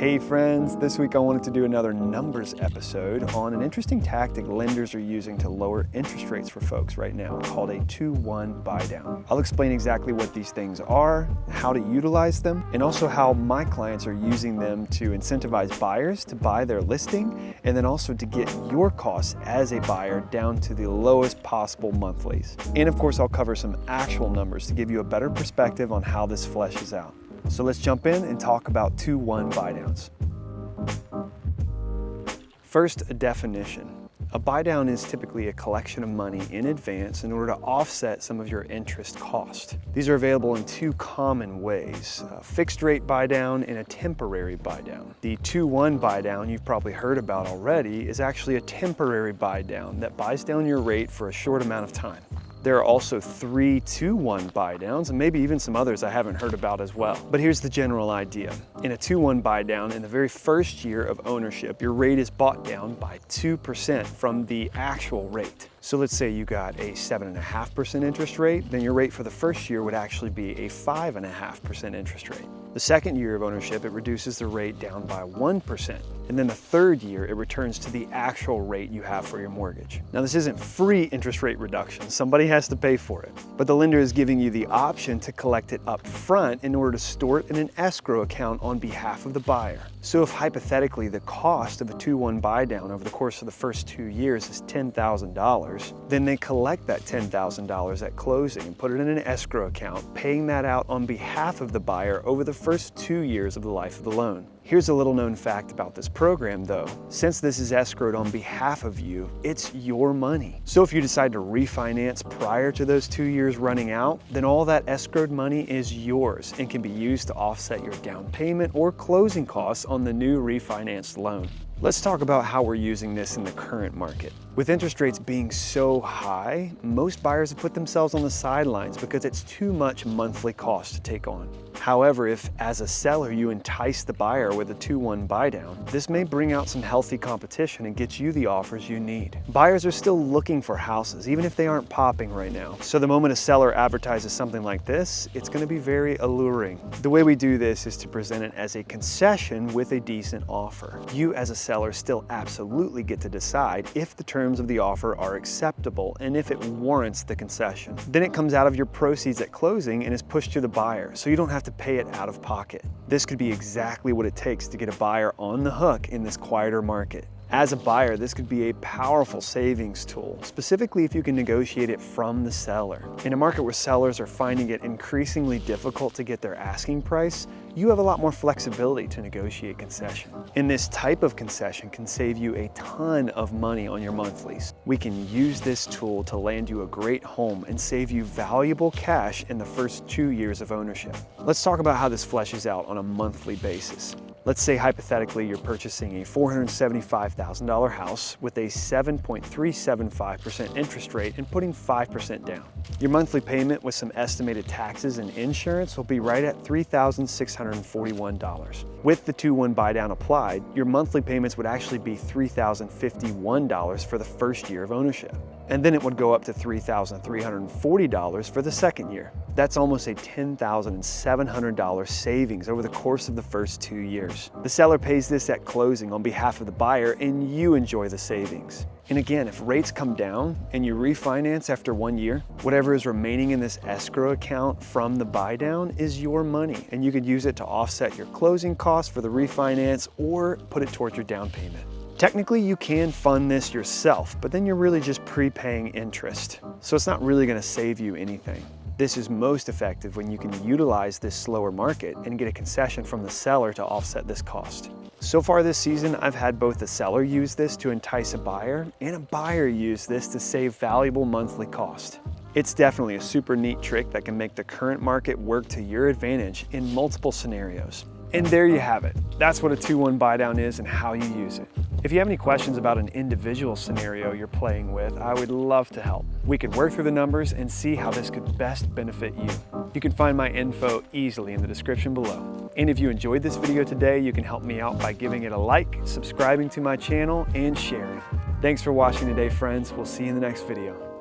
Hey friends, this week I wanted to do another numbers episode on an interesting tactic lenders are using to lower interest rates for folks right now called a 2-1 buy down. I'll explain exactly what these things are, how to utilize them, and also how my clients are using them to incentivize buyers to buy their listing, and then also to get your costs as a buyer down to the lowest possible monthlies. And of course, I'll cover some actual numbers to give you a better perspective on how this fleshes out. So let's jump in and talk about 2-1 buy downs. First, a definition. A buy down is typically a collection of money in advance in order to offset some of your interest cost. These are available in two common ways, a fixed rate buy down and a temporary buy down. The 2-1 buy down you've probably heard about already is actually a temporary buy down that buys down your rate for a short amount of time. There are also 3-2-1 buy downs, and maybe even some others I haven't heard about as well. But here's the general idea. In a 2-1 buy down, in the very first year of ownership, your rate is bought down by 2% from the actual rate. So let's say you got a 7.5% interest rate, then your rate for the first year would actually be a 5.5% interest rate. The second year of ownership, it reduces the rate down by 1%. And then the third year, it returns to the actual rate you have for your mortgage. Now, this isn't free interest rate reduction. Somebody has to pay for it. But the lender is giving you the option to collect it up front in order to store it in an escrow account on behalf of the buyer. So if hypothetically the cost of a 2-1 buy down over the course of the first 2 years is $10,000, then they collect that $10,000 at closing and put it in an escrow account, paying that out on behalf of the buyer over the first 2 years of the life of the loan. Here's a little known fact about this program though. Since this is escrowed on behalf of you, it's your money. So if you decide to refinance prior to those 2 years running out, then all that escrowed money is yours and can be used to offset your down payment or closing costs on the new refinanced loan. Let's talk about how we're using this in the current market. With interest rates being so high, most buyers have put themselves on the sidelines because it's too much monthly cost to take on. However, if as a seller you entice the buyer with a 2-1 buy down, this may bring out some healthy competition and get you the offers you need. Buyers are still looking for houses, even if they aren't popping right now. So the moment a seller advertises something like this, it's going to be very alluring. The way we do this is to present it as a concession with a decent offer. You as a seller still absolutely get to decide if the terms of the offer are acceptable and if it warrants the concession. Then it comes out of your proceeds at closing and is pushed to the buyer, so you don't have to pay it out of pocket. This could be exactly what it takes to get a buyer on the hook in this quieter market. As a buyer, this could be a powerful savings tool, specifically if you can negotiate it from the seller. In a market where sellers are finding it increasingly difficult to get their asking price, you have a lot more flexibility to negotiate concession. And this type of concession can save you a ton of money on your monthlies. We can use this tool to land you a great home and save you valuable cash in the first 2 years of ownership. Let's talk about how this fleshes out on a monthly basis. Let's say hypothetically you're purchasing a $475,000 house with a 7.375% interest rate and putting 5% down. Your monthly payment with some estimated taxes and insurance will be right at $3,641. With the 2-1 buy down applied, your monthly payments would actually be $3,051 for the first year of ownership. And then it would go up to $3,340 for the second year. That's almost a $10,700 savings over the course of the first 2 years. The seller pays this at closing on behalf of the buyer and you enjoy the savings. And again, if rates come down and you refinance after 1 year, whatever is remaining in this escrow account from the buy down is your money, and you could use it to offset your closing costs for the refinance or put it towards your down payment. Technically, you can fund this yourself, but then you're really just prepaying interest. So it's not really going to save you anything. This is most effective when you can utilize this slower market and get a concession from the seller to offset this cost. So far this season, I've had both the seller use this to entice a buyer and a buyer use this to save valuable monthly cost. It's definitely a super neat trick that can make the current market work to your advantage in multiple scenarios. And there you have it. That's what a 2-1 buy down is and how you use it. If you have any questions about an individual scenario you're playing with, I would love to help. We could work through the numbers and see how this could best benefit you. You can find my info easily in the description below. And if you enjoyed this video today, you can help me out by giving it a like, subscribing to my channel, and sharing. Thanks for watching today, friends. We'll see you in the next video.